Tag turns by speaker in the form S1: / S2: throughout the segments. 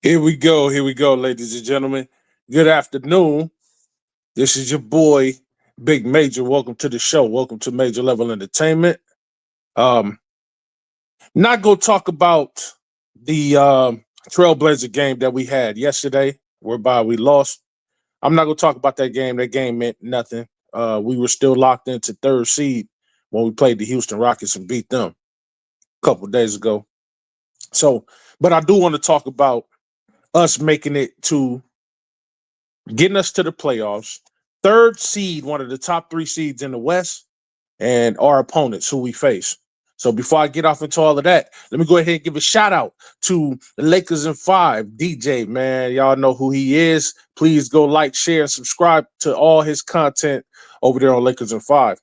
S1: Here we go, ladies and gentlemen. Good afternoon. This is your boy, Big Major. Welcome to the show. Welcome to Major Level Entertainment. Um, Not gonna talk about the Trailblazer game that we had yesterday, whereby we lost. I'm not gonna talk about that game. That game meant nothing. We were still locked into third seed when we played the Houston Rockets and beat them a couple days ago. So, but I do want to talk about us making it to getting us to the playoffs. Third seed, one of the top three seeds in the West, and our opponents who we face. So before I get off into all of that, let me go ahead and give a shout out to the Lakers in Five, DJ, man. Y'all know who he is. Please go like, share, and subscribe to all his content over there on Lakers in Five.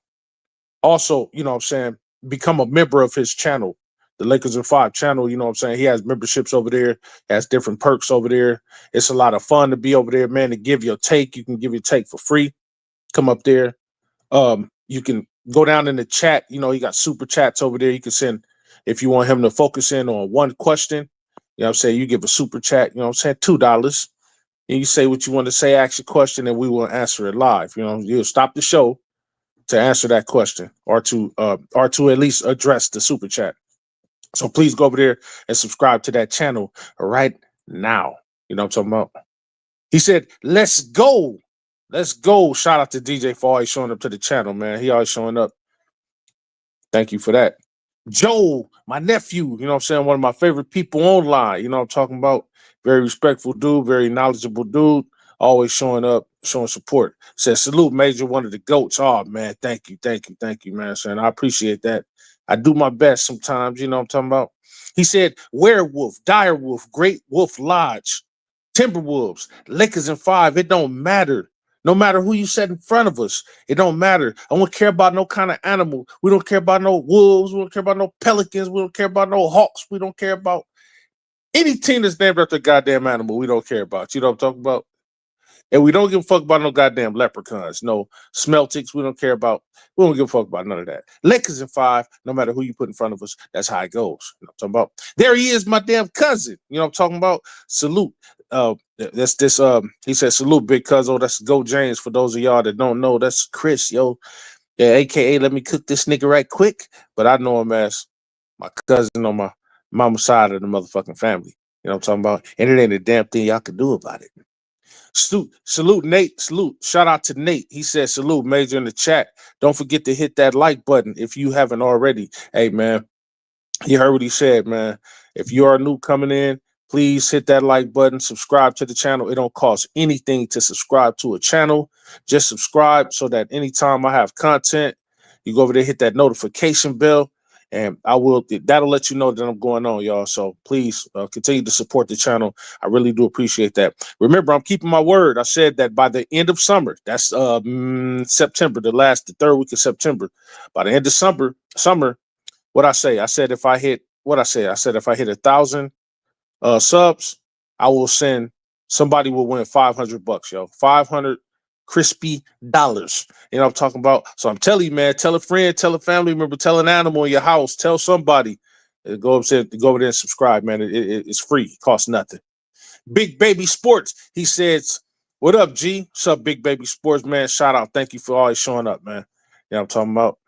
S1: Also, you know what I'm saying, become a member of his channel, the Lakers in Five channel. You know what I'm saying? He has memberships over there, has different perks over there. It's a lot of fun to be over there, man, to give your take. You can give your take for free. Come up there. You can go down in the chat. You know, he got super chats over there. You can send if you want him to focus in on one question. You know what I'm saying? You give a super chat, you know what I'm saying, $2. And you say what you want to say, ask your question, and we will answer it live. You know, you'll stop the show to answer that question or to at least address the super chat. So please go over there and subscribe to that channel right now. You know what I'm talking about? He said, let's go. Let's go. Shout out to DJ for always showing up to the channel, man. He always showing up. Thank you for that. Joe, my nephew, you know what I'm saying? One of my favorite people online. You know what I'm talking about? Very respectful dude, very knowledgeable dude, always showing up, showing support. Says, salute, Major, one of the GOATs. Oh, man, thank you, man. Son, I appreciate that. I do my best sometimes, you know what I'm talking about? He said, Werewolf, Direwolf, Great Wolf Lodge, Timberwolves, Lakers in Five. It don't matter. No matter who you set in front of us, it don't matter. I don't care about no kind of animal. We don't care about no wolves. We don't care about no pelicans. We don't care about no hawks. We don't care about any team that's named after a goddamn animal. We don't care about. You know what I'm talking about? And we don't give a fuck about no goddamn leprechauns, no smelticks. We don't care about. We don't give a fuck about none of that. Lakers in Five, no matter who you put in front of us, that's how it goes. You know what I'm talking about? There he is, my damn cousin. You know what I'm talking about? Salute. That's this. He said, "Salute, big cuzzo." That's Go James. For those of y'all that don't know, that's Chris, yo. Yeah, AKA, let me cook this nigga right quick. But I know him as my cousin on my mama's side of the motherfucking family. You know what I'm talking about? And it ain't a damn thing y'all can do about it. Salute, Nate. Salute. Shout out to Nate. He said, salute, Major, in the chat. Don't forget to hit that like button if you haven't already. Hey, man, you heard what he said, man. If you are new coming in, please hit that like button, subscribe to the channel. It don't cost anything to subscribe to a channel. Just subscribe so that anytime I have content, you go over there, hit that notification bell, and that'll let you know that I'm going on, y'all. So please continue to support the channel. I really do appreciate that. Remember, I'm keeping my word. I said that by the end of summer, that's September, the third week of September, by the end of summer, what I say? I said if I hit what I say. I said if I hit 1,000 subs, I will send somebody will win $500, yo. 500 crispy dollars. You know what I'm talking about? So I'm telling you, man, tell a friend, tell a family member, tell an animal in your house, tell somebody. Go over there and subscribe, man. It's free, it costs nothing. Big Baby Sports, he says, what up, G? What's up, Big Baby Sports, man? Shout out. Thank you for always showing up, man. You know what I'm talking about?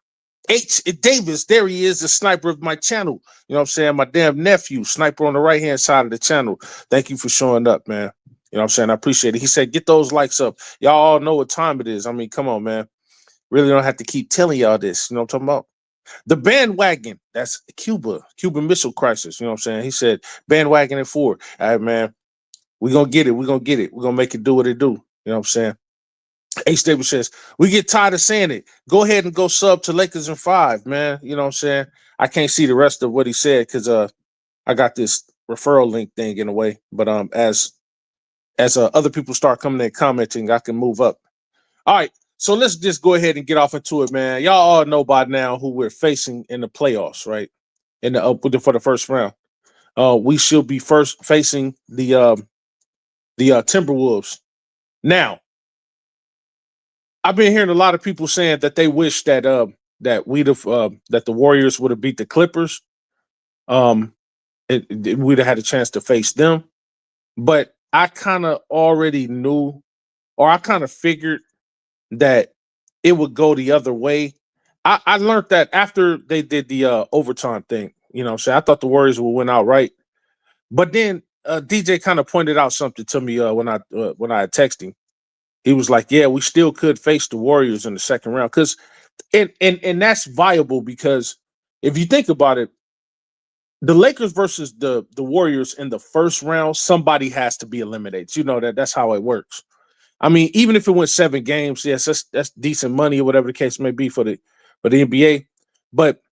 S1: H. Davis, there he is, the sniper of my channel. You know what I'm saying? My damn nephew, sniper on the right hand side of the channel. Thank you for showing up, man. You know what I'm saying? I appreciate it. He said, get those likes up. Y'all all know what time it is. I mean, come on, man. Really don't have to keep telling y'all this. You know what I'm talking about? The bandwagon, that's Cuban Missile Crisis. You know what I'm saying? He said, bandwagon at 4. All right, man. We're going to get it. We're going to get it. We're going to make it do what it do. You know what I'm saying? H. Davis says, we get tired of saying it. Go ahead and go sub to Lakers in Five, man. You know what I'm saying? I can't see the rest of what he said because I got this referral link thing in the way. But as other people start coming in commenting, I can move up. All right. So let's just go ahead and get off into it, man. Y'all all know by now who we're facing in the playoffs, right? In the for the first round. We should be first facing the Timberwolves. Now, I've been hearing a lot of people saying that they wish that that the Warriors would have beat the Clippers. We'd have had a chance to face them. but I kind of already knew, or I kind of figured that it would go the other way. I learned that after they did the overtime thing. You know what I'm saying? I thought the Warriors would win outright. But then DJ kind of pointed out something to me when I had texted him. He was like, "Yeah, we still could face the Warriors in the second round." Because and that's viable because if you think about it, the Lakers versus the Warriors in the first round, somebody has to be eliminated. You know that's how it works. I mean, even if it went 7 games, yes, that's decent money or whatever the case may be for the NBA. But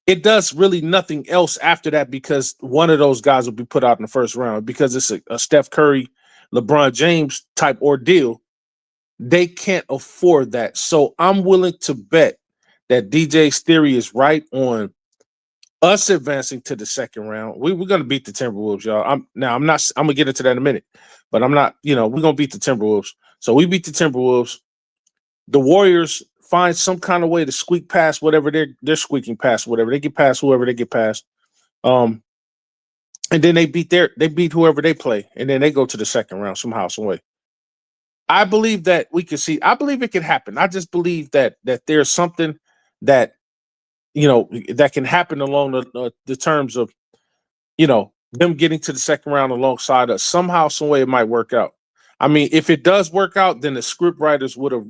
S1: it does really nothing else after that because one of those guys will be put out in the first round because it's a Steph Curry, LeBron James type ordeal. They can't afford that. So I'm willing to bet that DJ's theory is right on us advancing to the second round. We're gonna beat the Timberwolves, y'all. I'm gonna get into that in a minute, but I'm not, we're gonna beat the Timberwolves. So we beat the Timberwolves. The Warriors find some kind of way to squeak past whatever they're squeaking past, whatever. They get past whoever they get past. And then they beat whoever they play, and then they go to the second round somehow, some way. I believe that we can see. I believe it can happen. I just believe that there's something that that can happen along the terms of them getting to the second round alongside us. Somehow, some way, it might work out. I mean, if it does work out, then the script writers will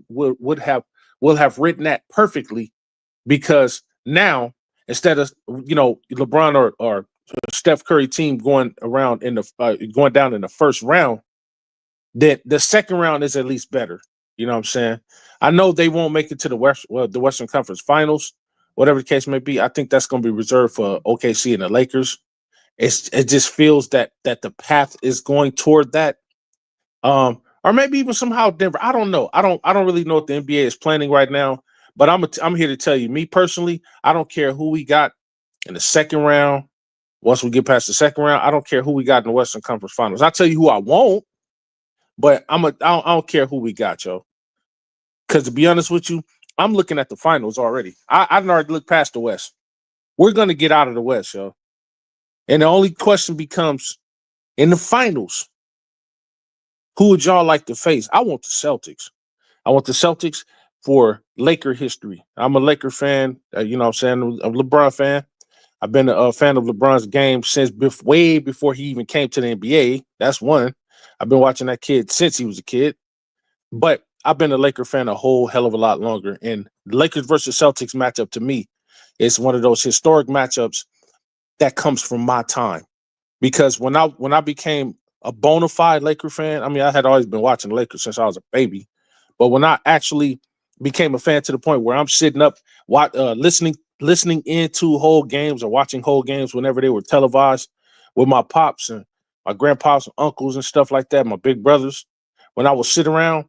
S1: have written that perfectly because now instead of LeBron or Steph Curry team going around going down in the first round, that the second round is at least better. You know what I'm saying? I know they won't make it to the Western Conference Finals, whatever the case may be. I think that's going to be reserved for OKC and the Lakers. It just feels that the path is going toward that. Or maybe even somehow Denver. I don't know. I don't really know what the NBA is planning right now. But I'm here to tell you, me personally, I don't care who we got in the second round. Once we get past the second round, I don't care who we got in the Western Conference Finals. I'll tell you who I won't, but I don't care who we got, yo. Because to be honest with you, I'm looking at the finals already. I've already looked past the West. We're gonna get out of the West, yo. And the only question becomes in the finals, who would y'all like to face? I want the Celtics. I want the Celtics for Laker history. I'm a Laker fan. You know what I'm saying? I'm a LeBron fan. I've been a fan of LeBron's game since way before he even came to the NBA. That's one. I've been watching that kid since he was a kid. But I've been a Laker fan a whole hell of a lot longer. And the Lakers versus Celtics matchup to me is one of those historic matchups that comes from my time. Because when I became a bona fide Laker fan, I mean, I had always been watching the Lakers since I was a baby. But when I actually became a fan to the point where I'm sitting up, listening into whole games or watching whole games whenever they were televised with my pops and my grandpops and uncles and stuff like that, my big brothers, when I would sit around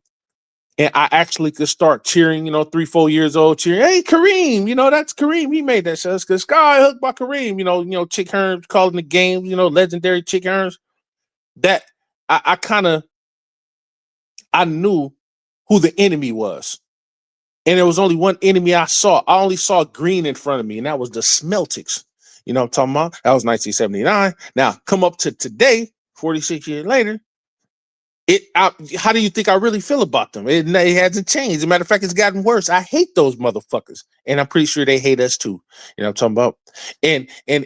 S1: and I actually could start cheering, 3, 4 years old, cheering, hey, Kareem, that's Kareem. He made that shot. It's Sky Hook by Kareem, Chick Hearns calling the game, legendary Chick Hearns. That I knew who the enemy was. And there was only one enemy I saw. I only saw green in front of me, and that was the Smeltics. You know what I'm talking about? That was 1979. Now, come up to today, 46 years later, how do you think I really feel about them? It hasn't changed. As a matter of fact, it's gotten worse. I hate those motherfuckers, and I'm pretty sure they hate us too. You know what I'm talking about?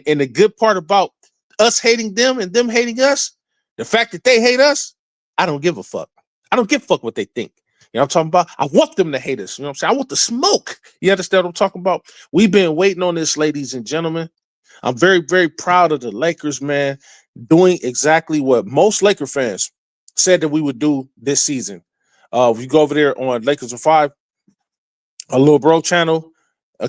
S1: And the good part about us hating them and them hating us, the fact that they hate us, I don't give a fuck. I don't give a fuck what they think. You know what I'm talking about? I want them to hate us. You know what I'm saying? I want the smoke. You understand what I'm talking about? We've been waiting on this, ladies and gentlemen. I'm very, very proud of the Lakers, man, doing exactly what most Laker fans said that we would do this season. If you go over there on Lakers of 5, a little bro channel,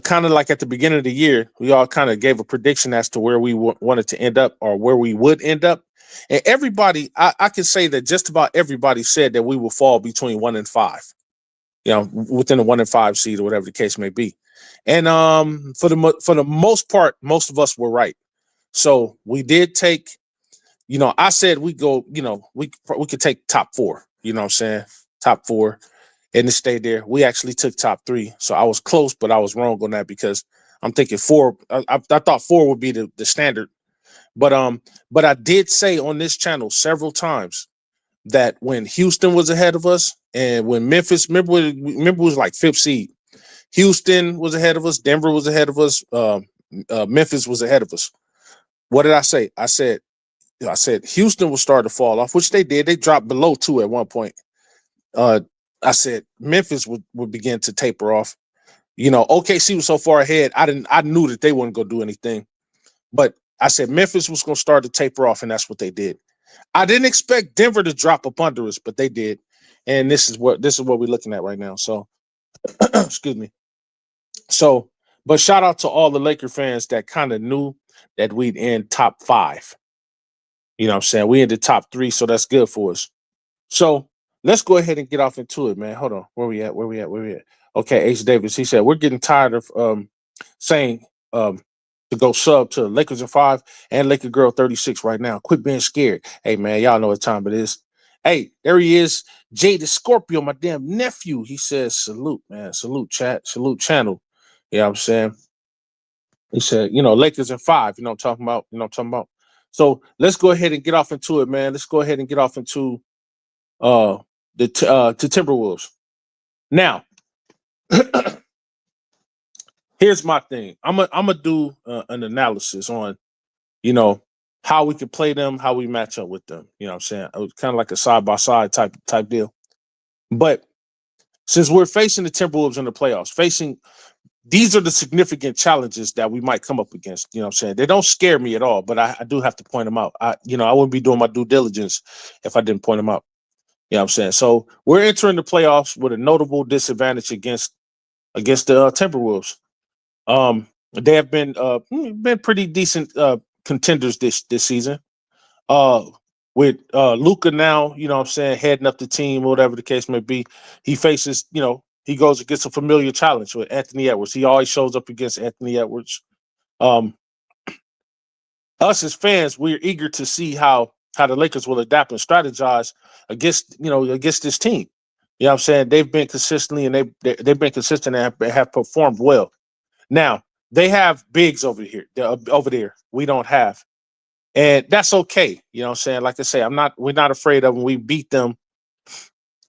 S1: kind of like at the beginning of the year, we all kind of gave a prediction as to where we wanted to end up or where we would end up. And everybody, I can say that just about everybody said that we will fall between 1 and 5, within the 1 and 5 seed or whatever the case may be. And for the most part, most of us were right. So we did take, I said we go, we could take top 4, you know what I'm saying? Top 4 and it stayed there. We actually took top 3. So I was close, but I was wrong on that because I'm thinking 4. I thought 4 would be the standard. But I did say on this channel several times that when Houston was ahead of us and when Memphis, remember it was like fifth seed. Houston was ahead of us. Denver was ahead of us. Memphis was ahead of us. What did I say? I said Houston will start to fall off, which they did. They dropped below 2 at one point. I said Memphis would begin to taper off. You know, OKC was so far ahead. I knew that they weren't going to do anything. But I said Memphis was going to start to taper off, and that's what they did. I didn't expect Denver to drop up under us, but they did. And this is what we're looking at right now. So, excuse me. So, but shout out to all the Laker fans that kind of knew that we'd end top 5. You know what I'm saying? We in the top 3, so that's good for us. So let's go ahead and get off into it, man. Hold on. Where we at? Okay, H. Davis, he said, we're getting tired of saying to go sub to Lakers in 5 and Laker Girl 36 right now. Quit being scared. Hey, man, y'all know what time it is. Hey, there he is. Jade Scorpio, my damn nephew. He says, salute, man. Salute, chat. Salute, channel. You know what I'm saying? He said, Lakers in 5. You know what I'm talking about? So let's go ahead and get off into it, man. Let's go ahead and get off into the Timberwolves. Now, here's my thing. I'm gonna do an analysis on, how we can play them, how we match up with them. You know what I'm saying? It was kind of like a side-by-side type deal. But since we're facing the Timberwolves in the playoffs, these are the significant challenges that we might come up against. You know what I'm saying? They don't scare me at all, but I do have to point them out. I wouldn't be doing my due diligence if I didn't point them out. You know what I'm saying? So we're entering the playoffs with a notable disadvantage against the Timberwolves. They have been pretty decent contenders this season. With Luka now, you know what I'm saying, heading up the team, whatever the case may be, he faces, he goes against a familiar challenge with Anthony Edwards. He always shows up against Anthony Edwards. Us as fans, we're eager to see how the Lakers will adapt and strategize against this team. You know what I'm saying? They've been consistently and they've been consistent and have performed well. Now, they have bigs over there. We don't have. And that's okay. You know what I'm saying? Like I say, we're not afraid of them. We beat them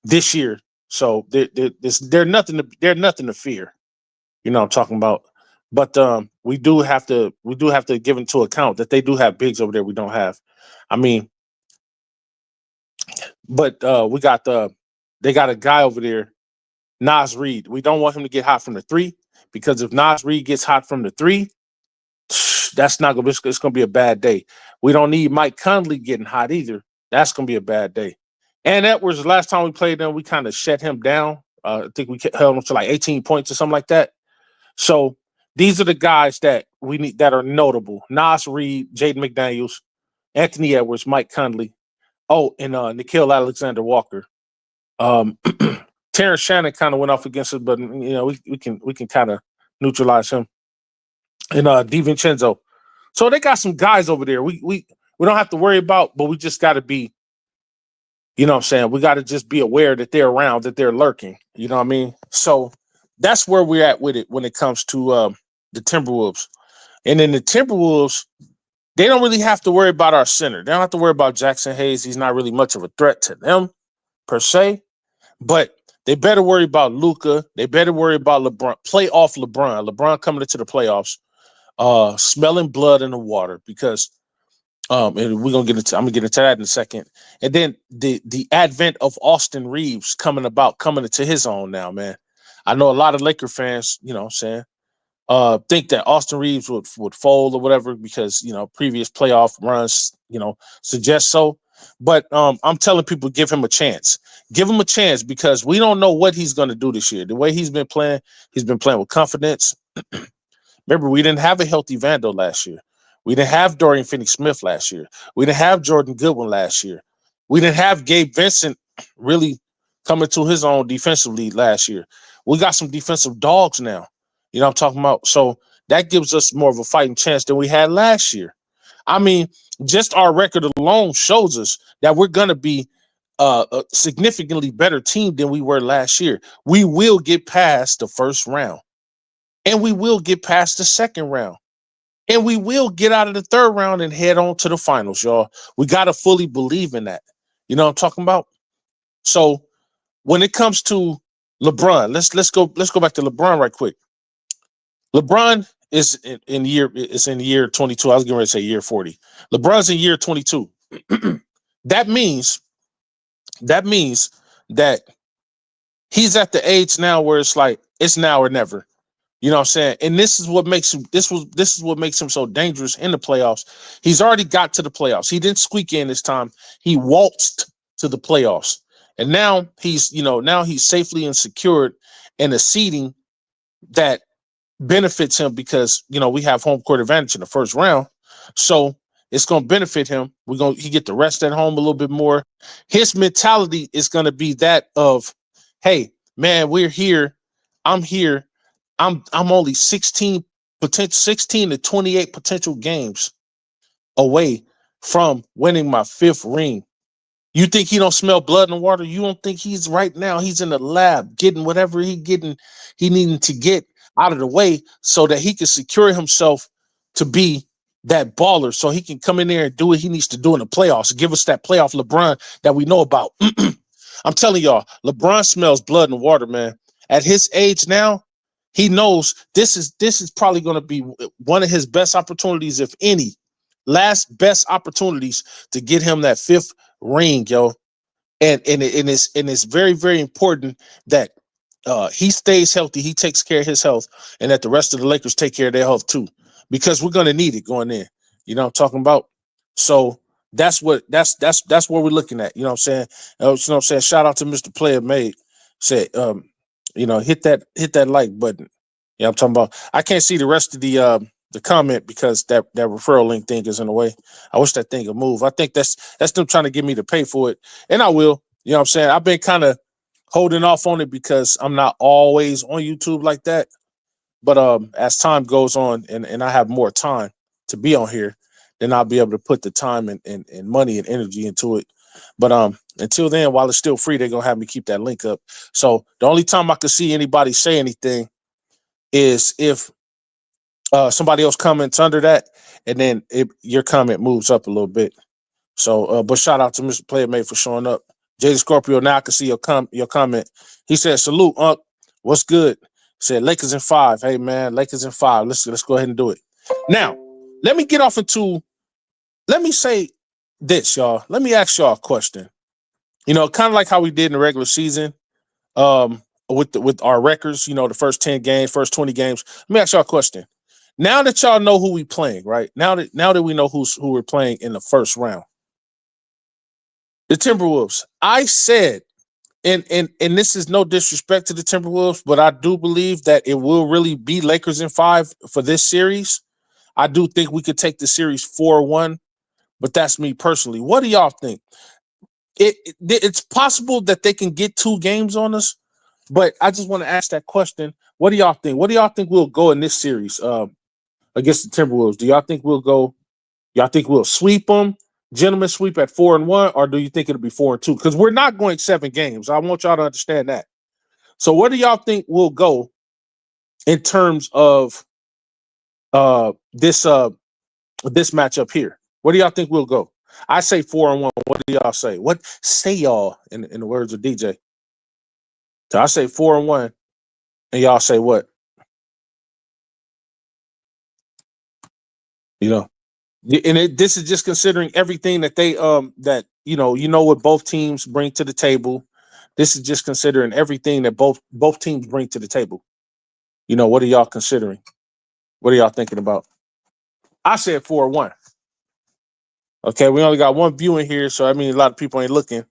S1: this year. So they're nothing to fear. You know what I'm talking about? But we do have to give into account that they do have bigs over there we don't have. I mean, but they got a guy over there, Naz Reid. We don't want him to get hot from the 3, because if Naz Reid gets hot from the 3, that's not gonna be. It's gonna be a bad day. We don't need Mike Conley getting hot either. That's gonna be a bad day. And Edwards, the last time we played them, we kind of shut him down. I think we held him to like 18 points or something like that. So these are the guys that we need that are notable: Naz Reid, Jaden McDaniels, Anthony Edwards, Mike Conley. Oh, and Nickeil Alexander-Walker. Terrence Shannon kind of went off against us, but we can kind of neutralize him. And DiVincenzo. So they got some guys over there. We don't have to worry about, but we just got to be, you know what I'm saying? We got to just be aware that they're around, that they're lurking. You know what I mean? So that's where we're at with it when it comes to the Timberwolves. And then the Timberwolves, they don't really have to worry about our center. They don't have to worry about Jackson Hayes. He's not really much of a threat to them per se. But they better worry about Luka. They better worry about LeBron. Playoff LeBron. LeBron coming into the playoffs. Smelling blood in the water, because and I'm gonna get into that in a second. And then the advent of Austin Reeves coming into his own now, man. I know a lot of Laker fans, you know what I'm saying, think that Austin Reeves would fold or whatever because previous playoff runs, suggest so. But I'm telling people, give him a chance. Give him a chance, because we don't know what he's gonna do this year. The way he's been playing with confidence. Remember, we didn't have a healthy Vando last year. We didn't have Dorian Finney-Smith last year. We didn't have Jordan Goodwin last year. We didn't have Gabe Vincent really coming to his own defensive lead last year. We got some defensive dogs now. You know what I'm talking about? So that gives us more of a fighting chance than we had last year. I mean, just our record alone shows us that we're going to be a significantly better team than we were last year. We will get past the first round. And we will get past the second round. And we will get out of the third round and head on to the finals, y'all. We got to fully believe in that. You know what I'm talking about? So when it comes to LeBron, let's go back to LeBron right quick. LeBron is in year 22. I was getting ready to say year 40. LeBron's in year 22. That means that he's at the age now where it's like it's now or never. You know what I'm saying? And this is what makes him so dangerous in the playoffs. He's already got to the playoffs. He didn't squeak in this time. He waltzed to the playoffs. And now he's safely and secured in a seeding that benefits him because, we have home court advantage in the first round. So it's going to benefit him. He get to rest at home a little bit more. His mentality is going to be that of, hey, man, we're here. I'm here. I'm only 16 to 28 potential games away from winning my 5th ring. You think he don't smell blood in the water? You don't think he's right now? He's in the lab getting whatever he needing to get out of the way so that he can secure himself to be that baller, so he can come in there and do what he needs to do in the playoffs. Give us that playoff LeBron that we know about. I'm telling y'all, LeBron smells blood in the water, man. At his age now, he knows this is probably going to be one of his best opportunities, if any, last best opportunities to get him that 5th ring, yo. And it's very, very important that he stays healthy, he takes care of his health, and that the rest of the Lakers take care of their health too, because we're going to need it going in. You know what I'm talking about? So that's where we're looking at. You know what I'm saying? You know what I'm saying? Shout out to Mr. Player Made. Said, hit that like button. Yeah, I'm talking about. I can't see the rest of the comment because that referral link thing is in the way. I wish that thing would move. I think that's them trying to get me to pay for it, and I will. You know what I'm saying? I've been kind of holding off on it because I'm not always on YouTube like that. But as time goes on and I have more time to be on here, then I'll be able to put the time and money and energy into it. But until then, while it's still free, they're gonna have me keep that link up. So the only time I could see anybody say anything is if somebody else comments under that, and then your comment moves up a little bit. So, but shout out to Mr. Player Mate for showing up. Jay Scorpio, now I can see your comment. He said, "Salute, Unc. What's good?" Said Lakers in 5. Hey man, Lakers in 5. Let's go ahead and do it. Now, let me say this, y'all. Let me ask y'all a question. Kind of like how we did in the regular season, with our records. The first 10 games, first 20 games. Let me ask y'all a question. Now that y'all know who we playing, right? Now that we know who we're playing in the first round, the Timberwolves. I said, and this is no disrespect to the Timberwolves, but I do believe that it will really be Lakers in 5 for this series. I do think we could take the series 4-1, but that's me personally. What do y'all think? It's possible that they can get 2 games on us, but I just want to ask that question. What do y'all think? What do y'all think we'll go in this series against the Timberwolves? Do y'all think we'll go? Y'all think we'll sweep them? Gentlemen sweep at 4-1, or do you think it'll be 4-2? Because we're not going 7 games. I want y'all to understand that. So where do y'all think we'll go in terms of this matchup here? Where do y'all think we'll go? I say 4-1. What do y'all say? What say y'all in the words of DJ? So I say 4-1, and y'all say what? And this is just considering everything that they that what both teams bring to the table. This is just considering everything that both teams bring to the table. What are y'all considering? What are y'all thinking about? I said 4-1. Okay, we only got one view in here, so I mean a lot of people ain't looking.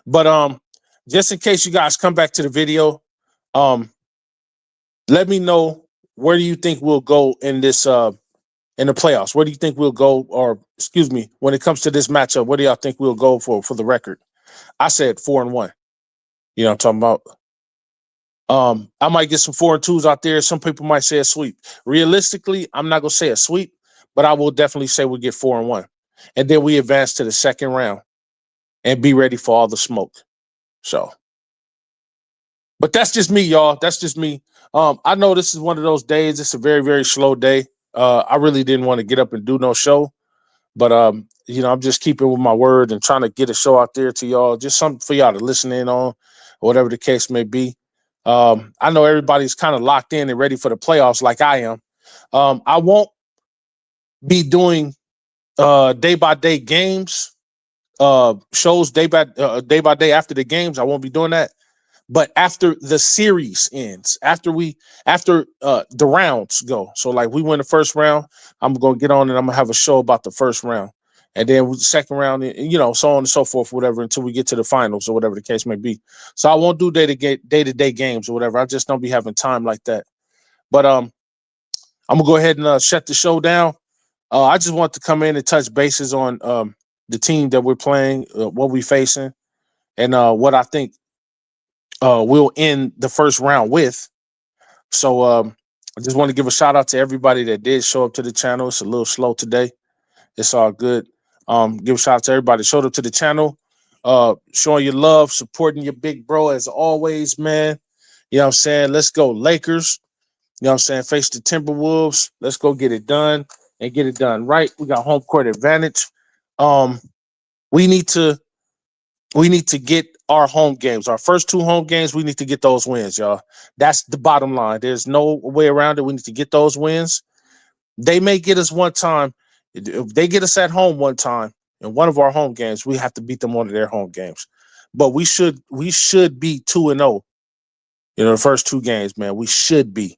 S1: But just in case you guys come back to the video, let me know where do you think we'll go in this in the playoffs. Where do you think we'll go? Or excuse me, when it comes to this matchup, what do y'all think we'll go for the record? I said 4-1. You know what I'm talking about? I might get some 4-2s out there. Some people might say a sweep. Realistically, I'm not gonna say a sweep, but I will definitely say we get 4-1. And then we advance to the second round and be ready for all the smoke. So, but that's just me, y'all. That's just me. I know this is one of those days. It's a very, very slow day. I really didn't want to get up and do no show, but I'm just keeping with my word and trying to get a show out there to y'all, just something for y'all to listen in on, whatever the case may be. I know everybody's kind of locked in and ready for the playoffs, like I am. I won't be doing day by day games, shows day by day after the games. I won't be doing that. But after the series ends, after the rounds go, so like we win the first round, I'm gonna get on and I'm gonna have a show about the first round, and then with the second round, so on and so forth, whatever, until we get to the finals or whatever the case may be. So I won't do day to day games or whatever. I just don't be having time like that. But I'm gonna go ahead and shut the show down. I just want to come in and touch bases on the team that we're playing, what we're facing, and what I think we'll end the first round with. So I just want to give a shout out to everybody that did show up to the channel. It's a little slow today. It's all good. Give a shout out to everybody that showed up to the channel, showing your love, supporting your big bro as always, man. You know what I'm saying? Let's go Lakers. You know what I'm saying? Face the Timberwolves. Let's go get it done and get it done right. We got home court advantage. Um, we need to get our home games, our first two home games. We need to get those wins, y'all. That's the bottom line. There's no way around it. We need to get those wins. They may get us one time. If they get us at home one time in one of our home games, we have to beat them one of their home games. But we should be 2-0. The first two games, man. We should be.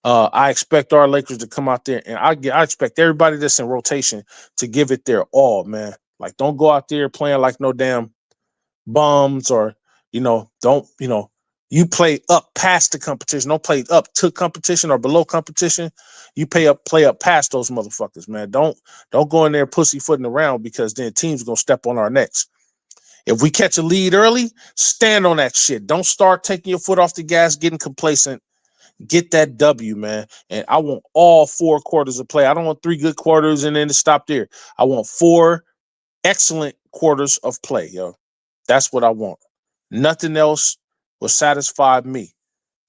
S1: I expect our Lakers to come out there, and I expect everybody that's in rotation to give it their all, man. Like, don't go out there playing like no damn bums, or don't you play up past the competition. Don't play up to competition or below competition. You play up past those motherfuckers, man. Don't go in there pussyfooting around, because then teams are gonna step on our necks. If we catch a lead early, stand on that shit. Don't start taking your foot off the gas, getting complacent. Get that W, man. And I want all 4 quarters of play. I don't want 3 good quarters and then to stop there. I want 4 excellent quarters of play, yo. That's what I want. Nothing else will satisfy me.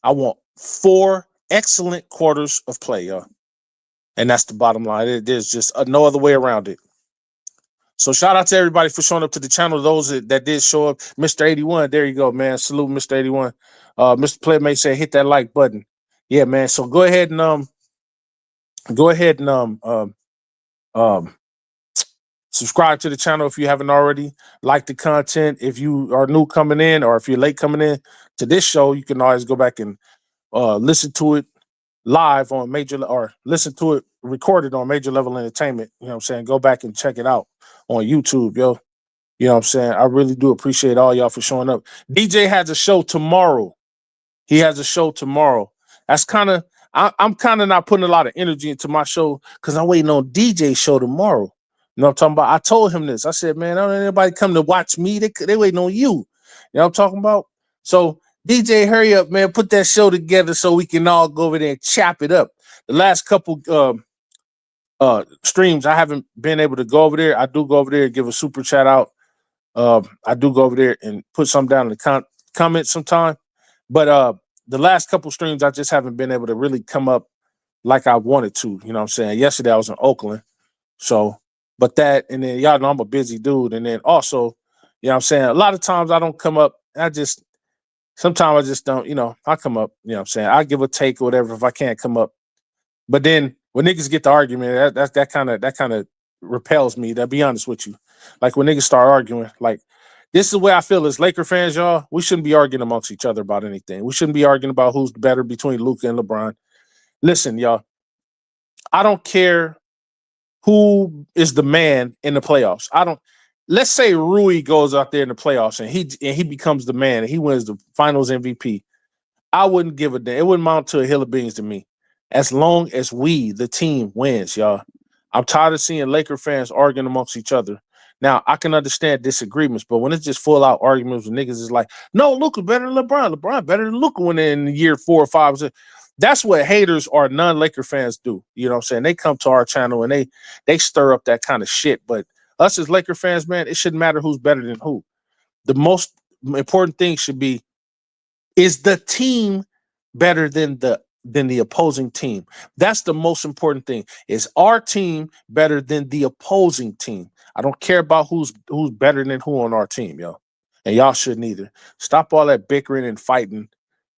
S1: I want 4 excellent quarters of play, yo. And that's the bottom line. There's just no other way around it. So shout out to everybody for showing up to the channel. Those that did show up. Mr. 81, there you go, man. Salute, Mr. 81. Mr. Playmate said hit that like button. Yeah, man. So go ahead and subscribe to the channel if you haven't already. Like the content. If you are new coming in, or if you're late coming in to this show, you can always go back and listen to it live on or listen to it recorded on Major Level Entertainment. You know what I'm saying? Go back and check it out on YouTube, yo. You know what I'm saying? I really do appreciate all y'all for showing up. DJ has a show tomorrow. He has a show tomorrow. That's I'm kind of not putting a lot of energy into my show, because I'm waiting on DJ's show tomorrow. You know what I'm talking about? I told him this. I said, man, don't anybody come to watch me. They waiting on you. You know what I'm talking about? So DJ, hurry up, man. Put that show together so we can all go over there and chop it up. The last couple streams, I haven't been able to go over there. I do go over there and give a super chat out. I do go over there and put something down in the comments sometime. But the last couple streams, I just haven't been able to really come up like I wanted to. You know what I'm saying? Yesterday I was in Oakland. So, but that, and then y'all know I'm a busy dude. And then also, you know what I'm saying? A lot of times I don't come up. Sometimes I just don't, I come up, you know what I'm saying? I give a take or whatever if I can't come up. But then when niggas get the argument, that kind of repels me, to be honest with you. Like when niggas start arguing, like, this is the way I feel as Laker fans, y'all. We shouldn't be arguing amongst each other about anything. We shouldn't be arguing about who's better between Luka and LeBron. Listen, y'all, I don't care who is the man in the playoffs. Let's say Rui goes out there in the playoffs and he becomes the man and he wins the finals MVP. I wouldn't give a damn. It wouldn't amount to a hill of beans to me, as long as we, the team, wins, y'all. I'm tired of seeing Laker fans arguing amongst each other. Now, I can understand disagreements, but when it's just full out arguments with niggas, it's like, no, Luka better than LeBron. LeBron better than Luka when they're in year 4 or 5. That's what haters or non-Laker fans do. You know what I'm saying? They come to our channel and they stir up that kind of shit. But us as Laker fans, man, it shouldn't matter who's better than who. The most important thing should be, is the team better than the than the opposing team. That's the most important thing. Is our team better than the opposing team? I don't care about who's better than who on our team, yo. And y'all shouldn't either. Stop all that bickering and fighting,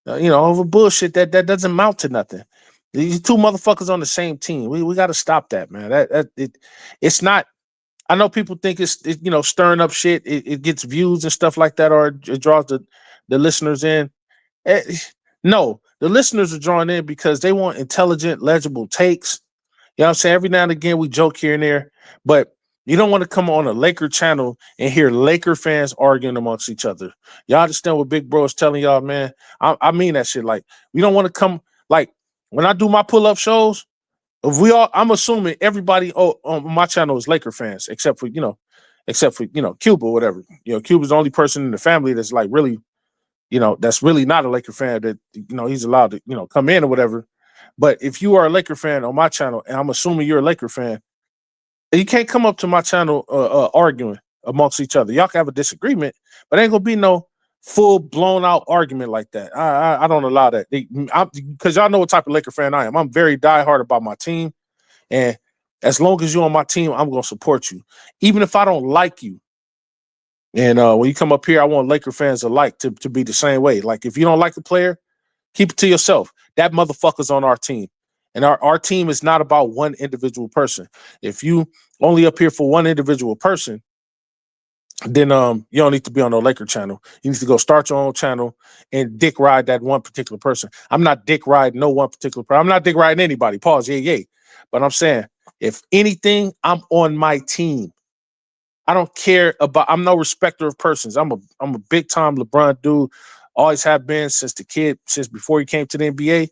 S1: over bullshit that doesn't amount to nothing. These two motherfuckers on the same team. We got to stop that, man. It's not. I know people think it's stirring up shit. It gets views and stuff like that, or it draws the listeners in. Eh, no, the listeners are drawn in because they want intelligent, legible takes. You know what I'm saying? Every now and again we joke here and there, but you don't want to come on a Laker channel and hear Laker fans arguing amongst each other. Y'all understand what Big Bro is telling y'all, man? I mean that shit. Like, we don't want to come, like, when I do my pull-up shows, if I'm assuming everybody on my channel is Laker fans, except for Cuba or whatever. Cuba's the only person in the family that's like really, that's really not a Laker fan, that he's allowed to come in or whatever. But if you are a Laker fan on my channel, and I'm assuming you're a Laker fan, you can't come up to my channel arguing amongst each other. Y'all can have a disagreement, but ain't gonna be no full blown out argument like that. I don't allow that, because y'all know what type of Laker fan I am. I'm very diehard about my team, and as long as you're on my team, I'm gonna support you, even if I don't like you. And when you come up here, I want Laker fans alike to be the same way. Like, if you don't like a player, keep it to yourself. That motherfucker's on our team. And our team is not about one individual person. If you only up here for one individual person, then you don't need to be on no Laker channel. You need to go start your own channel and dick ride that one particular person. I'm not dick riding no one particular person. I'm not dick riding anybody. Pause. Yeah. But I'm saying, if anything, I'm on my team. I don't care about. I'm no respecter of persons. I'm a big time LeBron dude. Always have been since before he came to the NBA.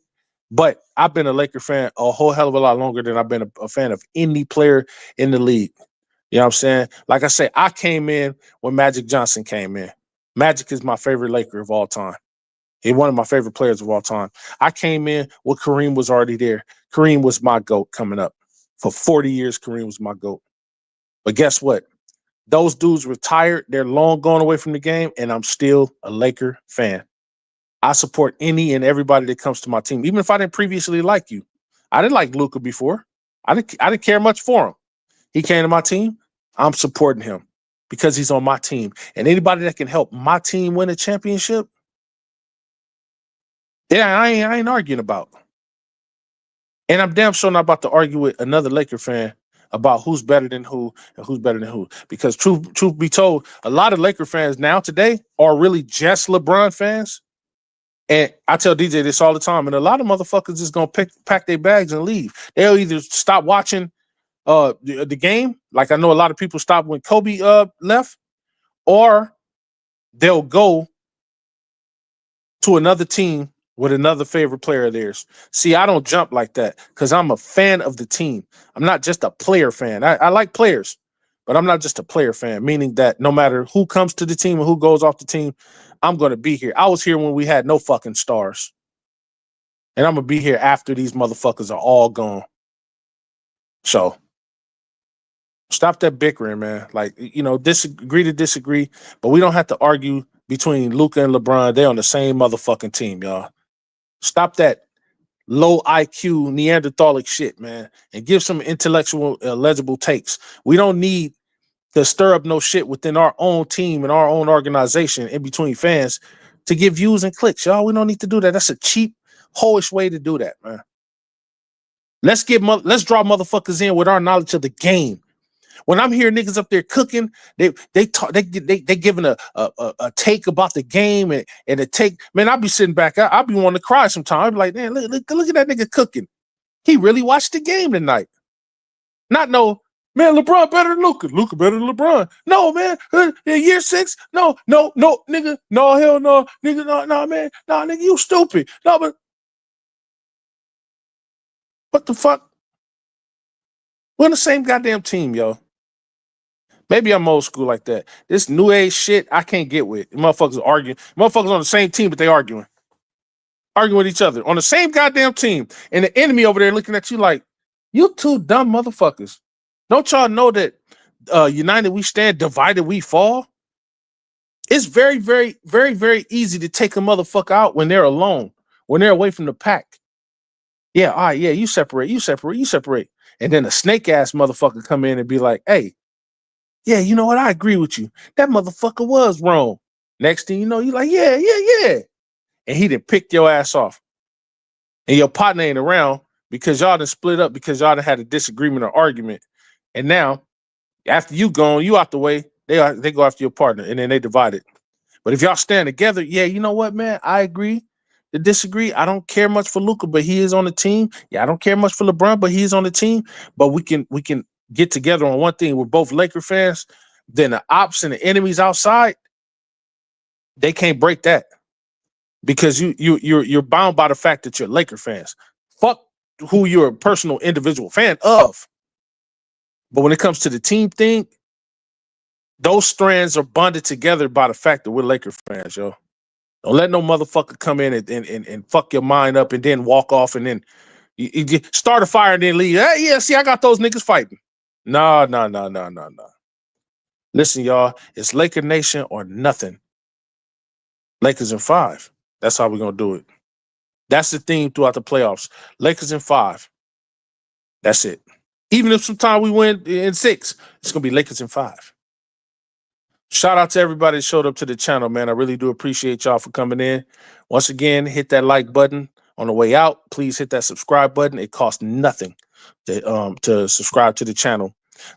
S1: But I've been a Laker fan a whole hell of a lot longer than I've been a fan of any player in the league. You know what I'm saying? Like I say, I came in when Magic Johnson came in. Magic is my favorite Laker of all time. He's one of my favorite players of all time. I came in when Kareem was already there. Kareem was my GOAT coming up. For 40 years, Kareem was my GOAT. But guess what? Those dudes retired. They're long gone away from the game, and I'm still a Laker fan. I support any and everybody that comes to my team, even if I didn't previously like you. I didn't like Luka before. I didn't care much for him. He came to my team. I'm supporting him because he's on my team. And anybody that can help my team win a championship, yeah, I ain't arguing about. And I'm damn sure not about to argue with another Laker fan about who's better than who and who's better than who. Because truth be told, a lot of Laker fans now today are really just LeBron fans. And I tell DJ this all the time, and a lot of motherfuckers is gonna pack their bags and leave. They'll either stop watching the game, like I know a lot of people stopped when Kobe left, or they'll go to another team with another favorite player of theirs. See, I don't jump like that because I'm a fan of the team. I'm not just a player fan. I like players, but I'm not just a player fan, meaning that no matter who comes to the team and who goes off the team, I'm going to be here. I was here when we had no fucking stars. And I'm going to be here after these motherfuckers are all gone. So stop that bickering, man. Like, disagree to disagree, but we don't have to argue between Luka and LeBron. They're on the same motherfucking team, y'all. Stop that low IQ Neanderthalic shit, man, and give some intellectual, legible takes. We don't need to stir up no shit within our own team and our own organization in between fans to get views and clicks, y'all. We don't need to do that. That's a cheap, hoish way to do that, man. Let's draw motherfuckers in with our knowledge of the game. When I'm hearing niggas up there cooking, they giving a take about the game and a take. Man, I'll be sitting back. I'll be wanting to cry sometimes. I'll be like, man, look at that nigga cooking. He really watched the game tonight. Not no, man, LeBron better than Luka. Luka better than LeBron. No, man, year 6. No, nigga. No, hell no. Nigga, no, man. No, nigga, you stupid. No, but what the fuck? We're on the same goddamn team, yo. Maybe I'm old school like that. This new age shit, I can't get with. Motherfuckers are arguing. Motherfuckers on the same team, but they arguing with each other on the same goddamn team. And the enemy over there looking at you like, you two dumb motherfuckers. Don't y'all know that united we stand, divided we fall? It's very, very, very, very easy to take a motherfucker out when they're alone, when they're away from the pack. Yeah, all right, yeah, you separate. And then a snake ass motherfucker come in and be like, hey, yeah, you know what? I agree with you. That motherfucker was wrong. Next thing you know, you like, yeah. And he done picked your ass off. And your partner ain't around because y'all done split up because y'all done had a disagreement or argument. And now, after you gone, you out the way, they go after your partner and then they divide it. But if y'all stand together, yeah, you know what, man? I agree to disagree. I don't care much for Luka, but he is on the team. Yeah, I don't care much for LeBron, but he is on the team. But we can get together on one thing. We're both Laker fans. Then the ops and the enemies outside, they can't break that because you're bound by the fact that you're Laker fans. Fuck who you're a personal individual fan of. But when it comes to the team thing, those strands are bonded together by the fact that we're Laker fans, yo. Don't let no motherfucker come in and fuck your mind up and then walk off and then you start a fire and then leave. Hey, yeah, see, I got those niggas fighting. No. Listen, y'all, it's Laker Nation or nothing. Lakers in 5. That's how we're gonna do it. That's the theme throughout the playoffs. Lakers in 5. That's it. Even if sometime we win in 6, it's gonna be Lakers in 5. Shout out to everybody that showed up to the channel, man. I really do appreciate y'all for coming in. Once again, hit that like button on the way out. Please hit that subscribe button. It costs nothing to subscribe to the channel.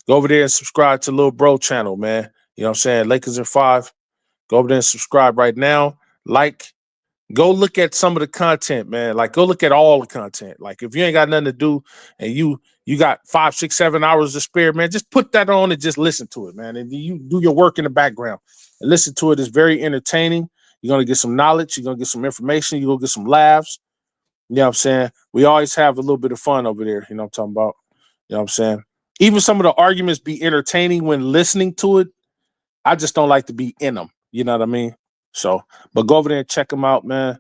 S1: Go over there and subscribe to Lil Bro channel, man. You know what I'm saying? Lakers in 5. Go over there and subscribe right now. Like, go look at some of the content, man. Like, go look at all the content. Like, if you ain't got nothing to do and you got 5, 6, 7 hours to spare, man, just put that on and just listen to it, man. And you do your work in the background and listen to it. It's very entertaining. You're gonna get some knowledge. You're gonna get some information. You're gonna get some laughs. You know what I'm saying? We always have a little bit of fun over there. You know what I'm talking about? You know what I'm saying? Even some of the arguments be entertaining when listening to it. I just don't like to be in them. You know what I mean? So, but go over there and check them out, man.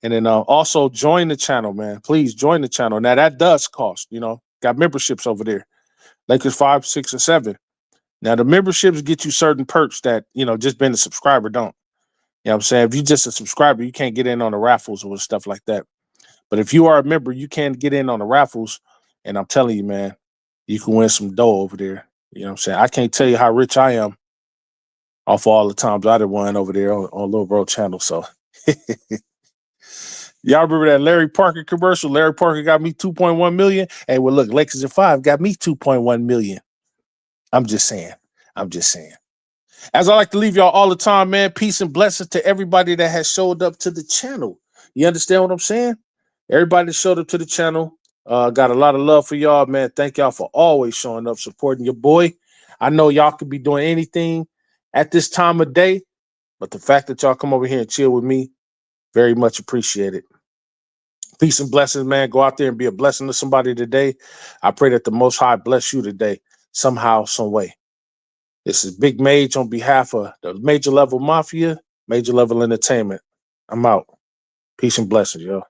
S1: And then also join the channel, man. Please join the channel. Now that does cost, got memberships over there. Lakers 5, 6, and 7. Now the memberships get you certain perks that, just being a subscriber don't. You know what I'm saying? If you're just a subscriber, you can't get in on the raffles or stuff like that. But if you are a member, you can get in on the raffles. And I'm telling you, man, you can win some dough over there. You know what I'm saying? I can't tell you how rich I am off all the times I done won over there on Lil Bro channel. So y'all remember that Larry Parker commercial? Larry Parker got me 2.1 million. Hey, well, look, Lakers in 5 got me 2.1 million. I'm just saying. As I like to leave y'all all the time, man, peace and blessings to everybody that has showed up to the channel. You understand what I'm saying? Everybody that showed up to the channel, got a lot of love for y'all, man. Thank y'all for always showing up, supporting your boy. I know y'all could be doing anything at this time of day, but the fact that y'all come over here and chill with me, very much appreciated. Peace and blessings, man. Go out there and be a blessing to somebody today. I pray that the Most High bless you today, somehow, some way. This is Big Mage on behalf of the Major Level Mafia, Major Level Entertainment. I'm out. Peace and blessings, yo.